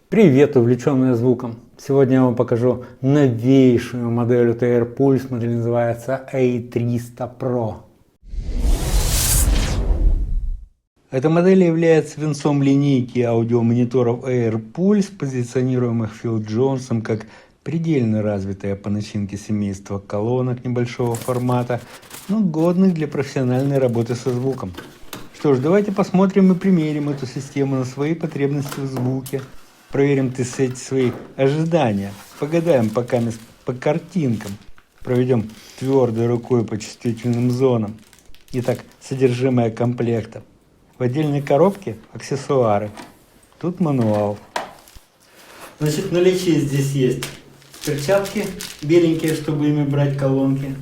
Привет, увлеченные звуком! Сегодня я вам покажу новейшую модель UTR Pulse. Модель называется A300 Pro. Эта модель является венцом линейки аудиомониторов AirPulse, позиционируемых Phil Jones как предельно развитое по начинке семейство колонок небольшого формата, но годных для профессиональной работы со звуком. Что ж, давайте посмотрим и примерим эту систему на свои потребности в звуке. Проверим, так сказать, свои ожидания. Погадаем пока по картинкам. Проведем твердой рукой по чувствительным зонам. Итак, содержимое комплекта. В отдельной коробке аксессуары. Тут мануал. Значит, в наличии здесь есть перчатки беленькие, чтобы ими брать колонки.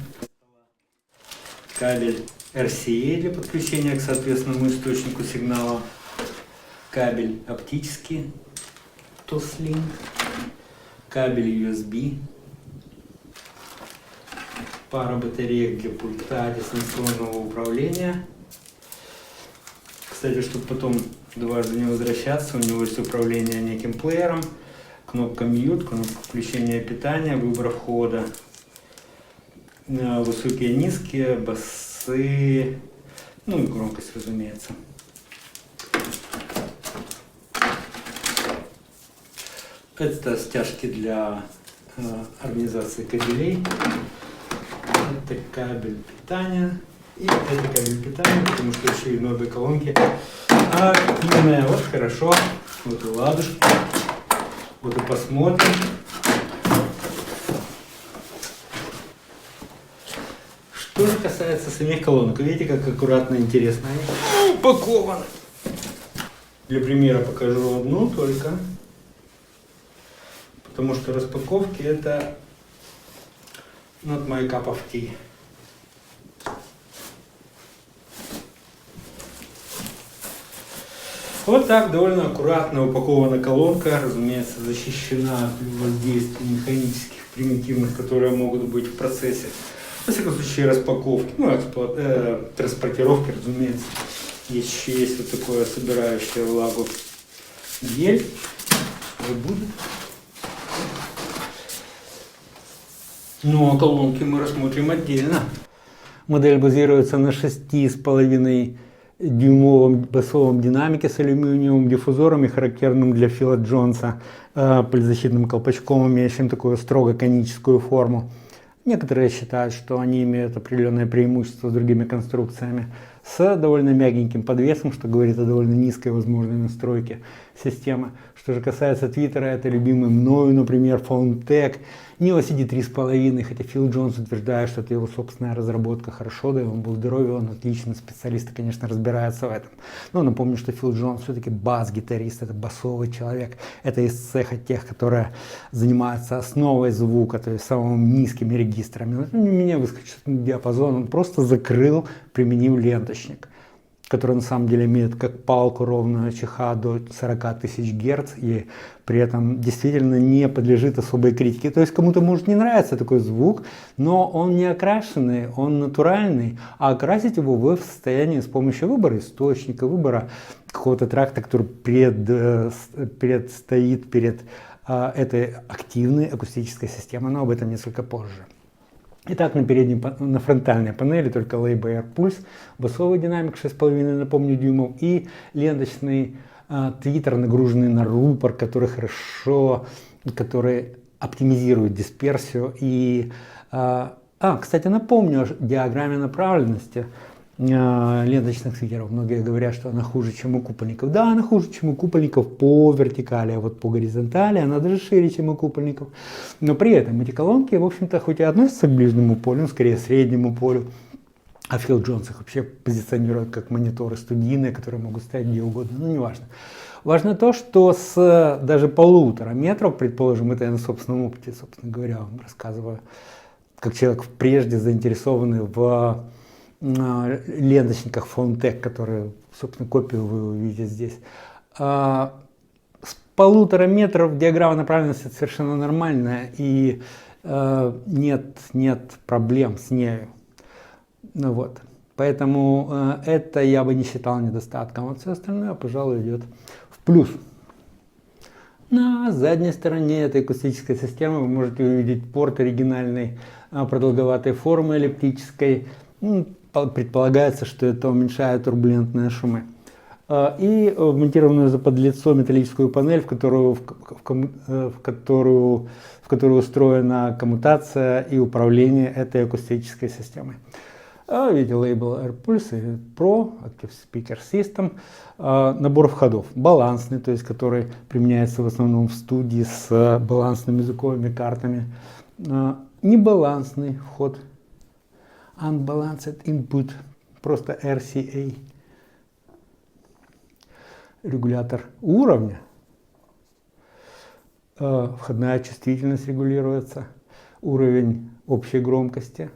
Кабель RCA для подключения к соответственному источнику сигнала. Кабель оптический. Toslink, кабель USB, пара батареек для пульта дистанционного управления. Кстати, чтобы потом дважды не возвращаться, у него есть управление неким плеером, кнопка mute, кнопка включения питания, выбор входа, высокие, низкие, басы, ну и громкость, разумеется. Это стяжки для организации кабелей. Это кабель питания. И это кабель питания, потому что еще и новые колонки. Активная. Вот хорошо. Вот и ладушки. Вот и посмотрим. Что же касается самих колонок. Видите, как аккуратно и интересно они упакованы. Для примера покажу одну только. Потому что распаковки это not my cup of tea. Вот так довольно аккуратно упакована колонка, разумеется, защищена от воздействия механических, примитивных, которые могут быть в процессе. Во всяком случае, распаковки, транспортировки, разумеется. Еще есть вот такое собирающее влагу гель. Будет. Ну а колонки мы рассмотрим отдельно. Модель базируется на 6,5 дюймовом басовом динамике с алюминиевым диффузором и характерным для Фила Джонса пыльзащитным колпачком, имеющим такую строго коническую форму. Некоторые считают, что они имеют определенное преимущество с другими конструкциями, с довольно мягеньким подвесом, что говорит о довольно низкой возможной настройке системы. Что же касается твиттера, это любимый мною, например, Foundtech Neo CD3,5, хотя Фил Джонс утверждает, что это его собственная разработка. Хорошо, да, он был здоровый, он отличный специалист, конечно, разбирается в этом. Но напомню, что Фил Джонс все-таки бас-гитарист, это басовый человек. Это из цеха тех, которые занимаются основой звука, то есть самыми низкими регистрами. Но тем не менее, высокочастотный диапазон он просто закрыл, применив ленточник, который на самом деле имеет как палку ровную ЧХ до 40 тысяч Гц и при этом действительно не подлежит особой критике. То есть кому-то может не нравиться такой звук, но он не окрашенный, он натуральный, а окрасить его вы в состоянии с помощью выбора источника, выбора какого-то тракта, который предстоит перед этой активной акустической системой, но об этом несколько позже. Итак, на фронтальной панели только лейба AirPulse, басовый динамик 6,5, напомню, дюймов и ленточный твиттер, нагруженный на рупор, который оптимизирует дисперсию. И, кстати, напомню о диаграмме направленности ленточных твиттеров. Многие говорят, что она хуже, чем у купольников. Да, она хуже, чем у купольников по вертикали, а вот по горизонтали она даже шире, чем у купольников. Но при этом эти колонки, в общем-то, хоть и относятся к ближнему полю, но скорее среднему полю, а Фил Джонс их вообще позиционирует как мониторы студийные, которые могут стоять где угодно, ну не важно. Важно то, что с даже 1,5 метров, предположим, это я на собственном опыте, собственно говоря, вам рассказываю, как человек прежде заинтересованный в ленточниках Foundtech, которые, собственно, копию вы увидите здесь. С 1,5 метров диаграмма направленности совершенно нормальная, и нет проблем с нею. Ну вот. Поэтому это я бы не считал недостатком. Вот все остальное, пожалуй, идет в плюс. На задней стороне этой акустической системы вы можете увидеть порт оригинальной продолговатой формы эллиптической. Предполагается, что это уменьшает турбулентные шумы. И вмонтированную за подлицо металлическую панель, в которую устроена коммутация и управление этой акустической системой. Видите лейбл AirPulse Pro, Active Speaker System. Набор входов балансный, то есть который применяется в основном в студии с балансными звуковыми картами. Небалансный вход, Unbalanced Input, просто RCA. Регулятор уровня. Входная чувствительность регулируется. Уровень общей громкости.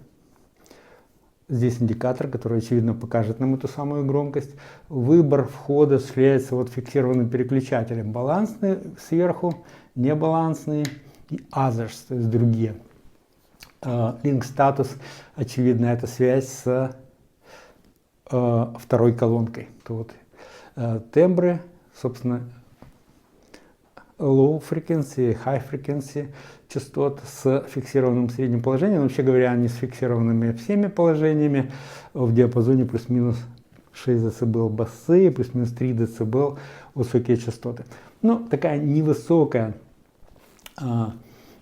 Здесь индикатор, который, очевидно, покажет нам эту самую громкость. Выбор входа осуществляется вот фиксированным переключателем. Балансный сверху, небалансные и others, то есть другие. Link статус, очевидно, это связь с второй колонкой. Вот, тембры, собственно, low frequency, high frequency частот с фиксированным средним положением. Вообще говоря, они с фиксированными всеми положениями в диапазоне плюс-минус 6 дБ басы, плюс-минус 3 дБ высокие частоты. Но такая невысокая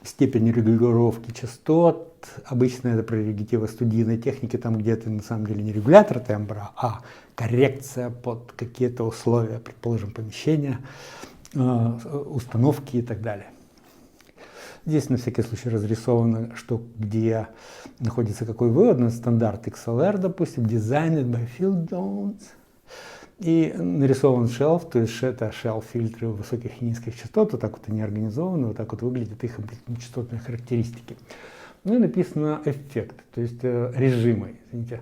степень регулировки частот. Обычно это прерогатива студийной техники, там где это на самом деле не регулятор тембра, а коррекция под какие-то условия, предположим, помещения, установки и так далее. Здесь на всякий случай разрисовано, что где находится какой выводный стандарт XLR, допустим, designed by Phil Jones. И нарисован шелф, то есть это шелф-фильтры высоких и низких частот, вот так вот они организованы, вот так вот выглядят их амплитудно-частотные характеристики. Ну и написано эффект, то есть режимы, извините,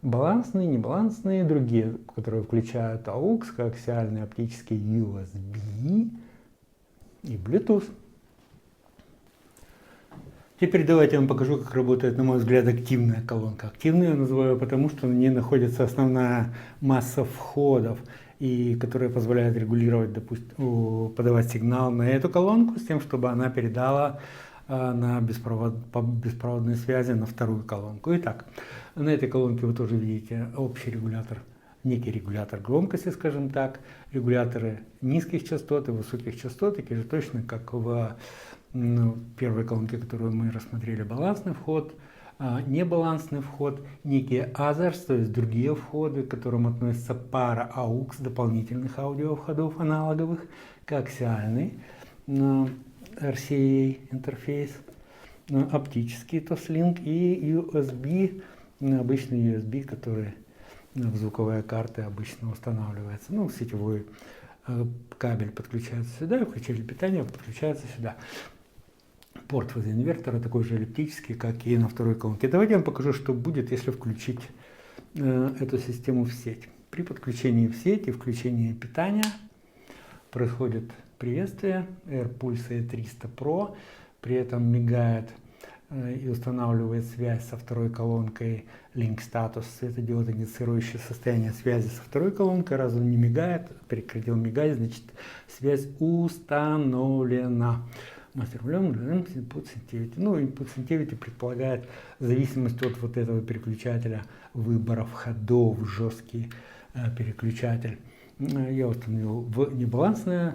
балансные, небалансные, другие, которые включают AUX, коаксиальный, оптический, USB и Bluetooth. Теперь давайте я вам покажу, как работает, на мой взгляд, активная колонка. Активную я называю потому, что на ней находится основная масса входов, и которые позволяют регулировать, допустим, подавать сигнал на эту колонку с тем, чтобы она передала по беспроводной связи на вторую колонку. Итак, на этой колонке вы тоже видите общий регулятор, некий регулятор громкости, скажем так, регуляторы низких частот и высоких частот, такие же точно, как в первой колонке, которую мы рассмотрели, балансный вход, небалансный вход, некие others, то есть другие входы, к которым относится пара AUX, дополнительных аудиовходов аналоговых, коаксиальный, RCA интерфейс, оптический Toslink и USB, обычный USB, который в звуковые карты обычно устанавливается. Ну, сетевой кабель подключается сюда, включатель питания подключается сюда. Порт возле инвертора такой же эллиптический, как и на второй колонке. Давайте я вам покажу, что будет, если включить эту систему в сеть. При подключении в сеть и включении питания происходит приветствие AirPulse A300 Pro, при этом мигает и устанавливает связь со второй колонкой Link Status, светодиод, индицирующий состояние связи со второй колонкой. Раз он не мигает, прекратил мигать, значит связь установлена. Мастер input sensitivity. Ну, input sensitivity предполагает зависимость от вот этого переключателя выбора входов, жесткий переключатель. Я установил в небалансное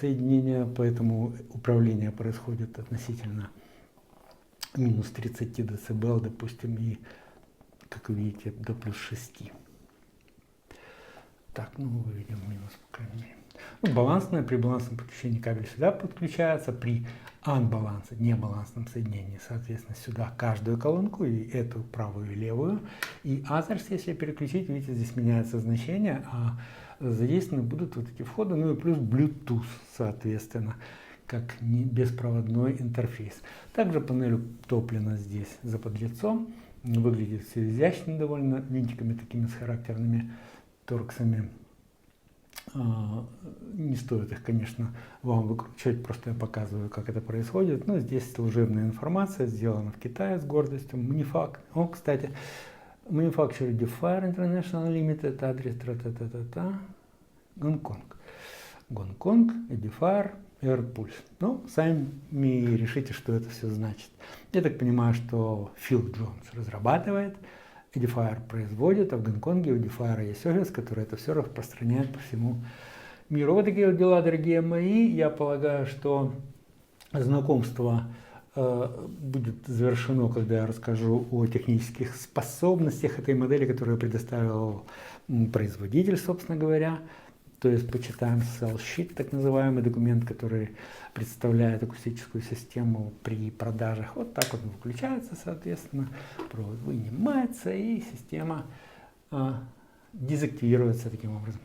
соединение, поэтому управление происходит относительно минус 30 дБ, допустим, и, как вы видите, до плюс 6. Так, ну, мы видим минус, по крайней мере. Ну, балансное, при балансном подключении кабель сюда подключается, при unbalanced, небалансном соединении, соответственно, сюда каждую колонку, и эту правую и левую. И others, если переключить, видите, здесь меняется значение, а задействованы будут вот эти входы, ну и плюс Bluetooth, соответственно, как беспроводной интерфейс. Также панель утоплена здесь за подлицом, выглядит все изящно довольно, винтиками такими с характерными торксами. Не стоит их, конечно, вам выкручивать, просто я показываю, как это происходит. Но здесь служебная информация, сделана в Китае с гордостью. Кстати, Manufacturer Differ International Limited, адрес Гонконг. Гонконг, Edifier, AirPulse. Ну, сами решите, что это все значит. Я так понимаю, что Фил Джонс разрабатывает, Edifier производит, а в Гонконге у Edifier есть офис, который это все распространяет по всему миру. Вот такие вот дела, дорогие мои. Я полагаю, что знакомство будет завершено, когда я расскажу о технических способностях этой модели, которую предоставил производитель, собственно говоря. То есть почитаем sell sheet, так называемый документ, который представляет акустическую систему при продажах. Вот так вот он включается, соответственно, провод вынимается, и система дезактивируется таким образом.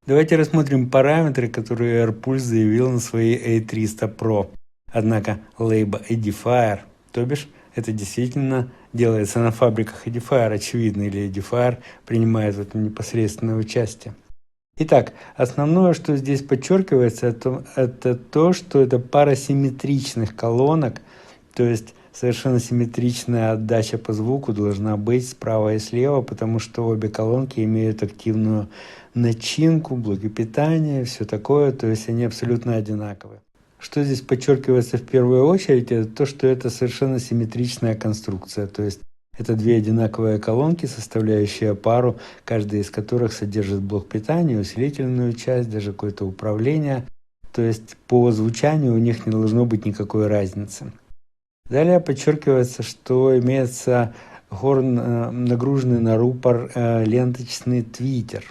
Давайте рассмотрим параметры, которые AirPulse заявил на своей A300 Pro. Однако лейбл Edifier, то бишь это действительно делается на фабриках Edifier, очевидно, или Edifier принимает в этом непосредственное участие. Итак, основное, что здесь подчеркивается, это то, что это пара симметричных колонок, то есть совершенно симметричная отдача по звуку должна быть справа и слева, потому что обе колонки имеют активную начинку, блоки питания, все такое, то есть они абсолютно одинаковые. Что здесь подчеркивается в первую очередь, это то, что это совершенно симметричная конструкция, то есть это две одинаковые колонки, составляющие пару, каждая из которых содержит блок питания, усилительную часть, даже какое-то управление. То есть по звучанию у них не должно быть никакой разницы. Далее подчеркивается, что имеется нагруженный на рупор ленточный твиттер.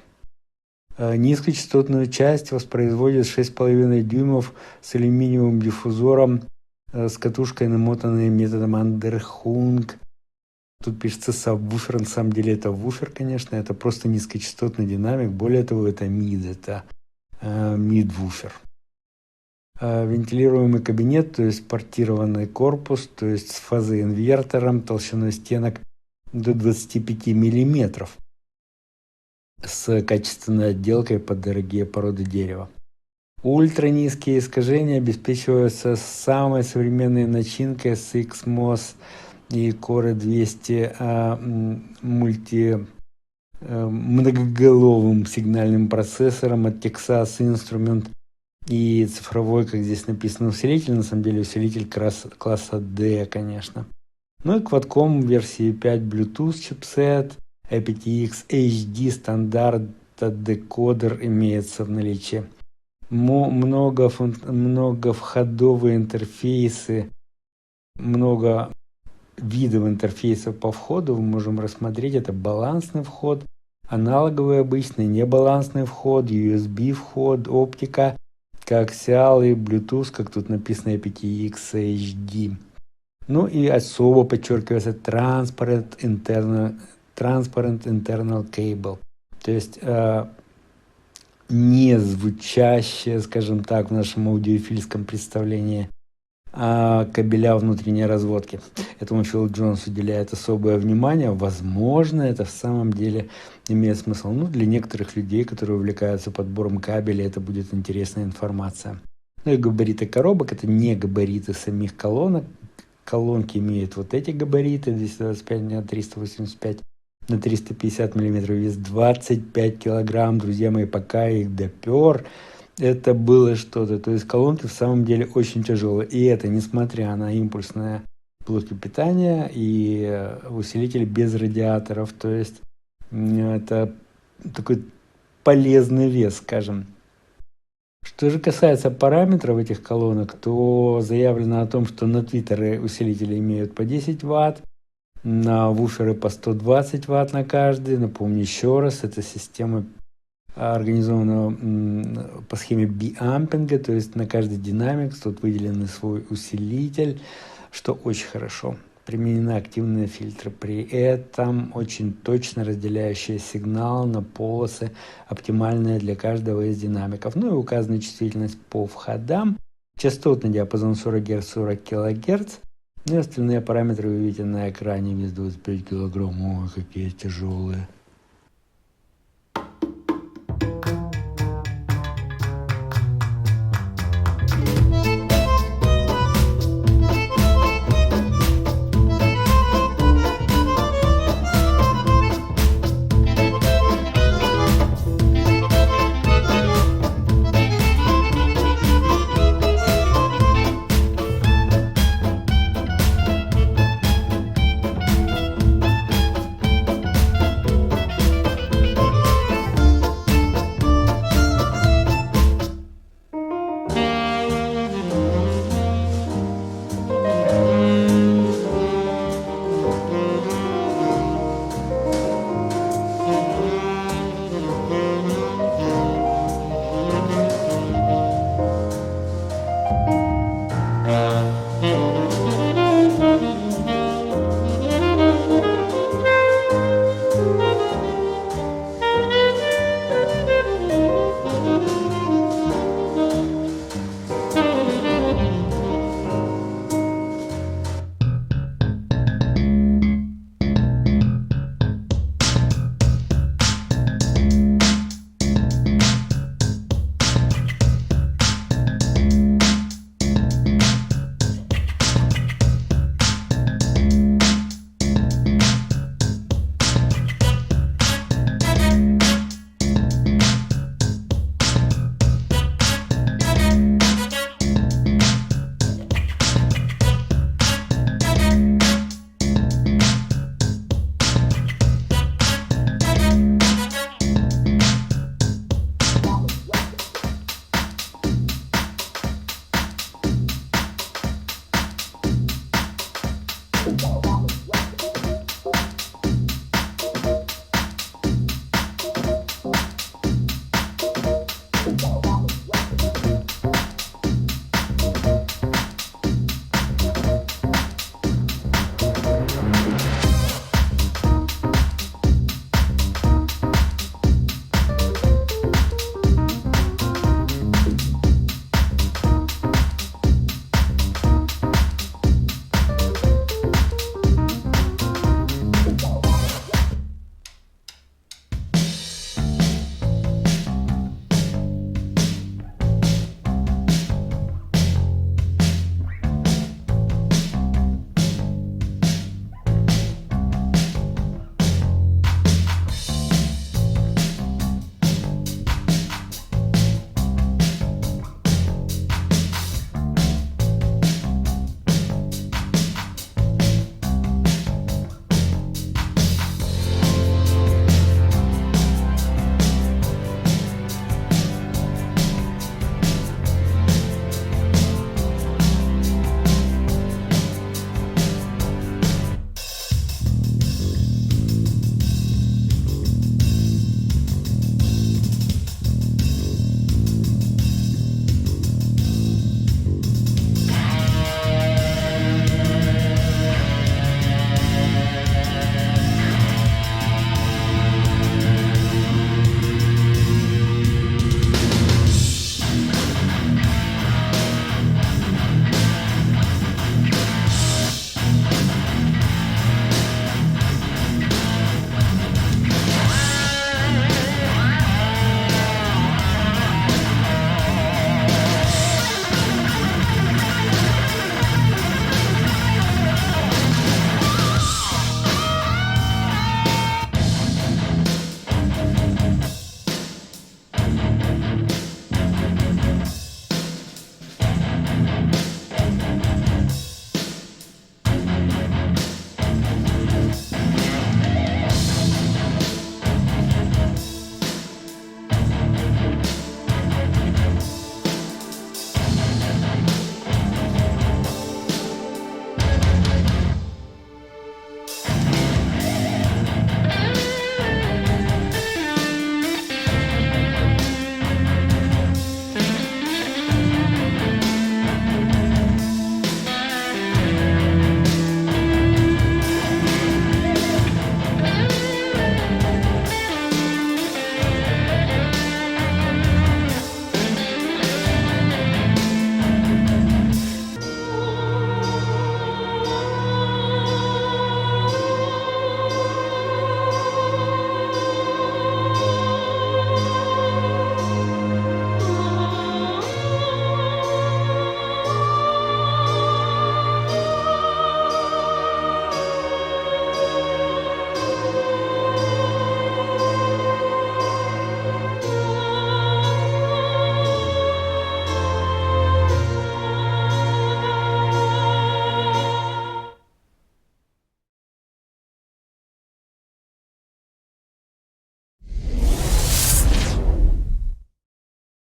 Низкочастотную часть воспроизводит 6,5 дюймов с алюминиевым диффузором с катушкой, намотанной методом андерхунг. Тут пишется сабвуфер, на самом деле это вуфер, конечно, это просто низкочастотный динамик, более того, это мид, это мид-вуфер. Вентилируемый кабинет, то есть портированный корпус, то есть с фазоинвертором, толщиной стенок до 25 мм, с качественной отделкой под дорогие породы дерева. Ультранизкие искажения обеспечиваются самой современной начинкой с XMOS и Core 200 многоголовым сигнальным процессором от Texas Instruments и цифровой, как здесь написано, усилитель, на самом деле усилитель класса D, конечно. Ну и Qualcomm версии 5 Bluetooth чипсет, aptX HD стандарт декодер имеется в наличии. Многовходовые интерфейсы, много видов интерфейсов по входу мы можем рассмотреть. Это балансный вход, аналоговый обычный, небалансный вход, USB вход, оптика, коаксиал и Bluetooth, как тут написано aptX HD. Ну и особо подчеркивается Transparent Internal Cable, то есть не звучащее, скажем так, в нашем аудиофильском представлении, кабеля внутренней разводки. Этому Фил Джонс уделяет особое внимание. Возможно, это в самом деле имеет смысл. Ну, для некоторых людей, которые увлекаются подбором кабелей, это будет интересная информация. Ну и габариты коробок, это не габариты самих колонок. Колонки имеют вот эти габариты, 225 на 385 на 350 мм, вес 25 килограмм. Друзья мои, пока их допер, это было что-то. То есть колонки в самом деле очень тяжелые. И это несмотря на импульсные блоки питания и усилитель без радиаторов. То есть это такой полезный вес, скажем. Что же касается параметров этих колонок, то заявлено о том, что на твиттеры усилители имеют по 10 Вт, на вуферы по 120 Вт на каждый. Напомню еще раз, это система организована по схеме биампинга, то есть на каждый динамик тут выделен свой усилитель, что очень хорошо. Применены активные фильтры, при этом очень точно разделяющие сигнал на полосы, оптимальные для каждого из динамиков. Ну и указана чувствительность по входам, частотный диапазон 40 Гц, 40 кГц. Ну и остальные параметры вы видите на экране, вес 25 кг. Ой, какие тяжелые.